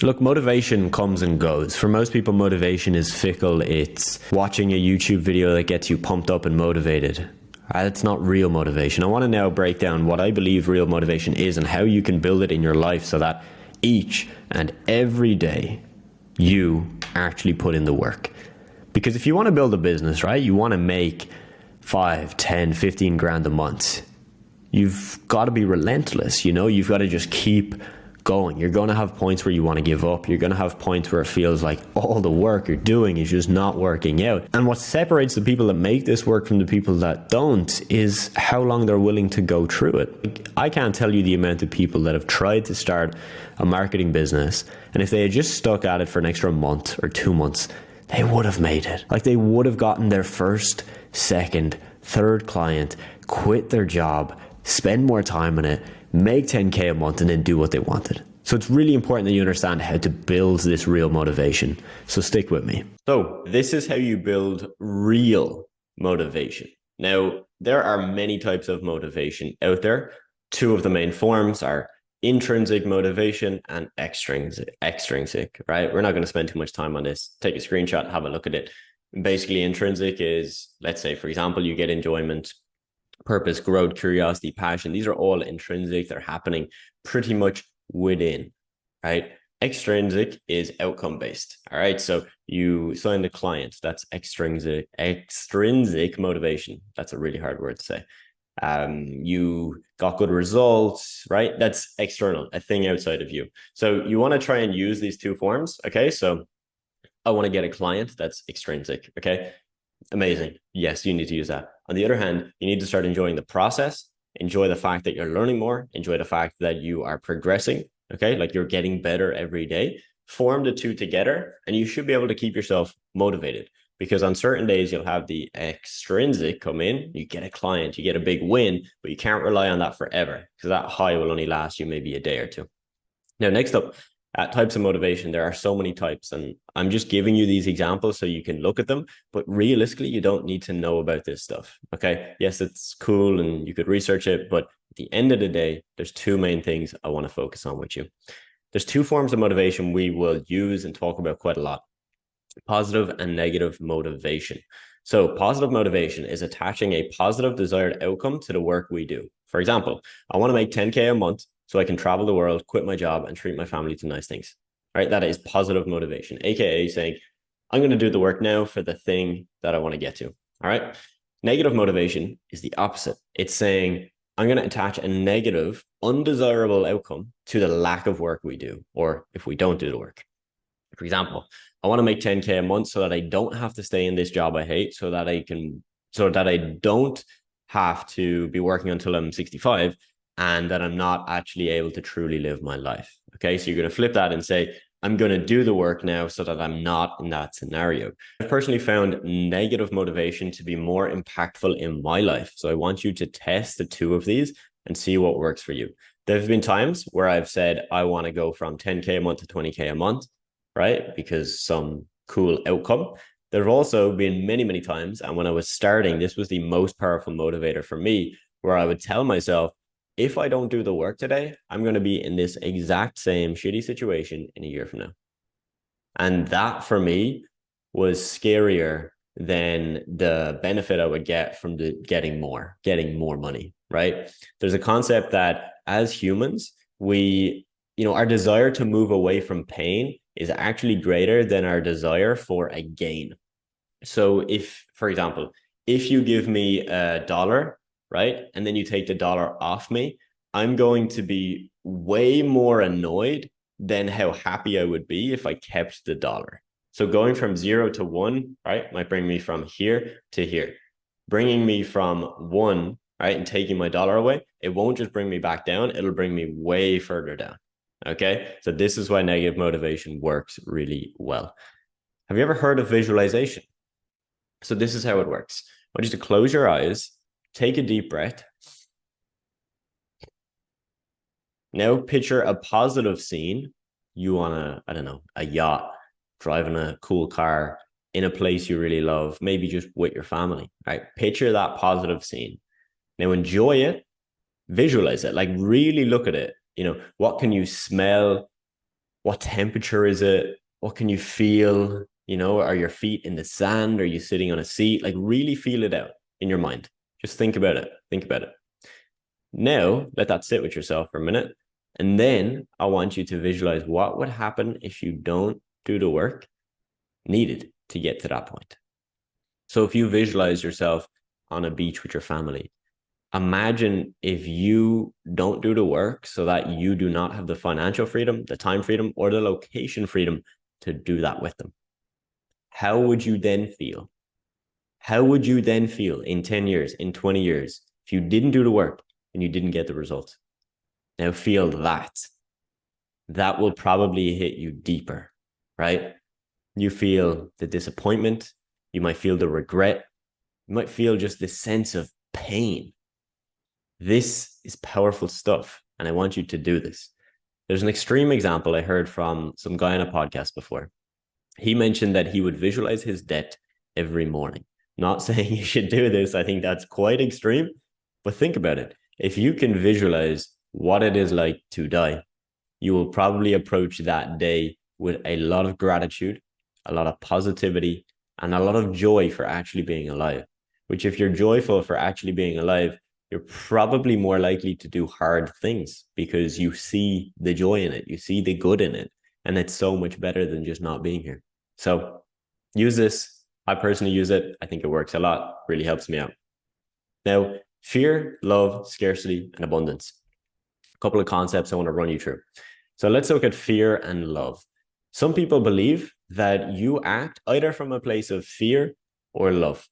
Look, motivation comes and goes. For most people, motivation is fickle. It's watching a YouTube video that gets you pumped up and motivated. It's not real motivation. I want to now break down what I believe real motivation is and how you can build it in your life so that each and every day you actually put in the work. Because if you want to build a business, right, you want to make 5, 10, 15 grand a month. You've got to be relentless, you've got to just keep going. You're going to have points where you want to give up. You're going to have points where it feels like all the work you're doing is just not working out. And what separates the people that make this work from the people that don't is how long they're willing to go through it. I can't tell you the amount of people that have tried to start a marketing business, and if they had just stuck at it for an extra month or 2 months, they would have made it. Like, they would have gotten their first, second, third client, quit their job, spend more time on it, make 10K a month, and then do what they wanted. So it's really important that you understand how to build this real motivation. So stick with me. So this is how you build real motivation. Now, there are many types of motivation out there. Two of the main forms are intrinsic motivation and extrinsic, right? We're not going to spend too much time on this. Take a screenshot, have a look at it. Basically, intrinsic is, let's say, for example, you get enjoyment, purpose, growth, curiosity, passion. These are all intrinsic. They're happening pretty much within, right? Extrinsic is outcome based. All right. So you signed a client. That's extrinsic motivation. That's a really hard word to say. You got good results, right? That's external, a thing outside of you. So you want to try and use these two forms. Okay. So I want to get a client. That's extrinsic. Okay. Amazing. Yes, you need to use that. On the other hand, you need to start enjoying the process, enjoy the fact that you're learning more, enjoy the fact that you are progressing, okay? Like, you're getting better every day. Form the two together, and you should be able to keep yourself motivated, because on certain days you'll have the extrinsic come in, you get a client, you get a big win, but you can't rely on that forever, because that high will only last you maybe a day or two. Now, next up, types of motivation. There are so many types, and I'm just giving you these examples so you can look at them, but realistically, you don't need to know about this stuff. Okay. Yes, it's cool and you could research it, but at the end of the day, there's two main things I want to focus on with you. There's two forms of motivation we will use and talk about quite a lot: positive and negative motivation. So positive motivation is attaching a positive desired outcome to the work we do. For example, I want to make 10K a month so I can travel the world, quit my job, and treat my family to nice things. All right, that is positive motivation, aka saying, I'm going to do the work now for the thing that I want to get to. All right. Negative motivation is the opposite. It's saying, I'm going to attach a negative, undesirable outcome to the lack of work we do, or if we don't do the work. For example, I want to make 10K a month so that I don't have to stay in this job I hate, so that I don't have to be working until I'm 65, and that I'm not actually able to truly live my life. Okay, so you're going to flip that and say, I'm going to do the work now so that I'm not in that scenario. I've personally found negative motivation to be more impactful in my life. So I want you to test the two of these and see what works for you. There have been times where I've said, I want to go from 10K a month to 20K a month, right? Because some cool outcome. There have also been many, many times, and when I was starting, this was the most powerful motivator for me, where I would tell myself, if I don't do the work today, I'm going to be in this exact same shitty situation in a year from now. And that for me was scarier than the benefit I would get from getting more money, right? There's a concept that as humans, our desire to move away from pain is actually greater than our desire for a gain. So if, for example, if you give me $1, right, and then you take the $1 off me, I'm going to be way more annoyed than how happy I would be if I kept the $1. So going from 0 to 1, right, might bring me from here to here. Bringing me from 1, right, and taking my $1 away, it won't just bring me back down, it'll bring me way further down. Okay, so this is why negative motivation works really well. Have you ever heard of visualization? So this is how it works. I want you to close your eyes, take a deep breath. Now picture a positive scene. You on a yacht, driving a cool car in a place you really love, maybe just with your family, right? Picture that positive scene. Now enjoy it, visualize it, like really look at it. What can you smell? What temperature is it? What can you feel? Are your feet in the sand? Are you sitting on a seat? Like really feel it out in your mind. Just think about it. Think about it. Now, let that sit with yourself for a minute. And then I want you to visualize what would happen if you don't do the work needed to get to that point. So if you visualize yourself on a beach with your family, imagine if you don't do the work so that you do not have the financial freedom, the time freedom, or the location freedom to do that with them. How would you then feel? How would you then feel in 10 years, in 20 years, if you didn't do the work and you didn't get the results? Now feel that. That will probably hit you deeper, right? You feel the disappointment. You might feel the regret. You might feel just this sense of pain. This is powerful stuff, and I want you to do this. There's an extreme example I heard from some guy on a podcast before. He mentioned that he would visualize his death every morning. Not saying you should do this. I think that's quite extreme, but think about it. If you can visualize what it is like to die, you will probably approach that day with a lot of gratitude, a lot of positivity, and a lot of joy for actually being alive. Which, if you're joyful for actually being alive, you're probably more likely to do hard things because you see the joy in it, you see the good in it, and it's so much better than just not being here. So use this. I personally use it. I think it works a lot, really helps me out. Now, fear, love, scarcity, and abundance. A couple of concepts I want to run you through. So let's look at fear and love. Some people believe that you act either from a place of fear or love.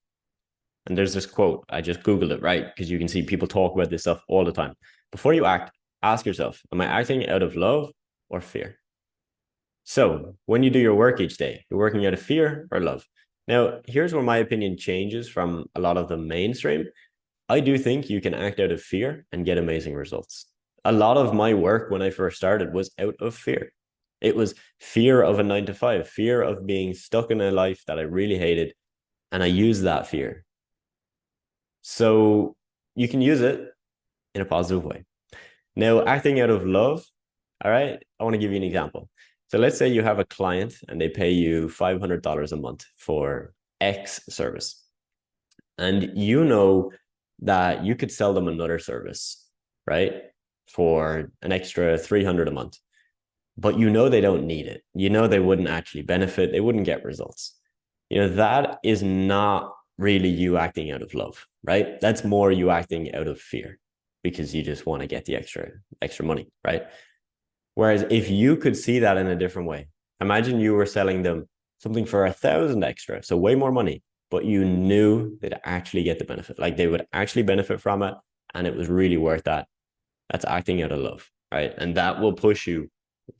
And there's this quote, I just Googled it, right? Because you can see people talk about this stuff all the time. Before you act, ask yourself, am I acting out of love or fear? So when you do your work each day, you're working out of fear or love. Now, here's where my opinion changes from a lot of the mainstream. I do think you can act out of fear and get amazing results. A lot of my work when I first started was out of fear. It was fear of a 9-to-5, fear of being stuck in a life that I really hated. And I used that fear. So you can use it in a positive way. Now, acting out of love, all right, I want to give you an example. So let's say you have a client and they pay you $500 a month for X service. And you know that you could sell them another service, right, for an extra $300 a month. But you know they don't need it. You know they wouldn't actually benefit. They wouldn't get results. That is not really you acting out of love, right? That's more you acting out of fear because you just want to get the extra money, right? Whereas if you could see that in a different way, imagine you were selling them something for 1,000 extra, so way more money, but you knew they'd actually get the benefit, like they would actually benefit from it, and it was really worth that. That's acting out of love, right? And that will push you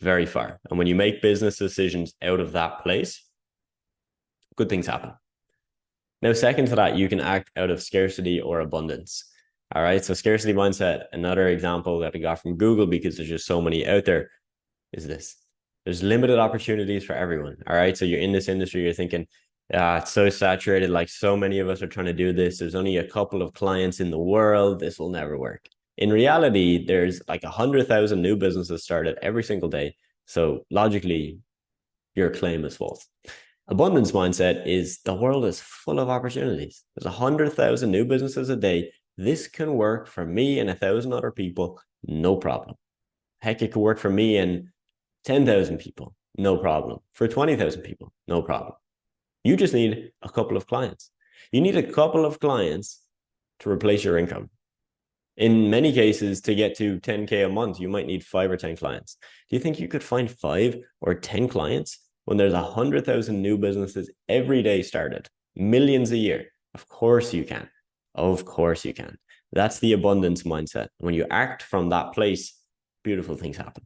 very far. And when you make business decisions out of that place, good things happen. Now, second to that, you can act out of scarcity or abundance. All right. So scarcity mindset, another example that I got from Google because there's just so many out there, is this. There's limited opportunities for everyone. All right. So you're in this industry, you're thinking, it's so saturated. Like so many of us are trying to do this. There's only a couple of clients in the world. This will never work. In reality, there's like 100,000 new businesses started every single day. So logically, your claim is false. Abundance mindset is the world is full of opportunities. There's 100,000 new businesses a day. This can work for me and 1,000 other people, no problem. Heck, it could work for me and 10,000 people, no problem. For 20,000 people, no problem. You just need a couple of clients. You need a couple of clients to replace your income. In many cases, to get to 10K a month, you might need 5 or 10 clients. Do you think you could find 5 or 10 clients when there's 100,000 new businesses every day started, millions a year? Of course you can. Of course you can. That's the abundance mindset. When you act from that place, beautiful things happen.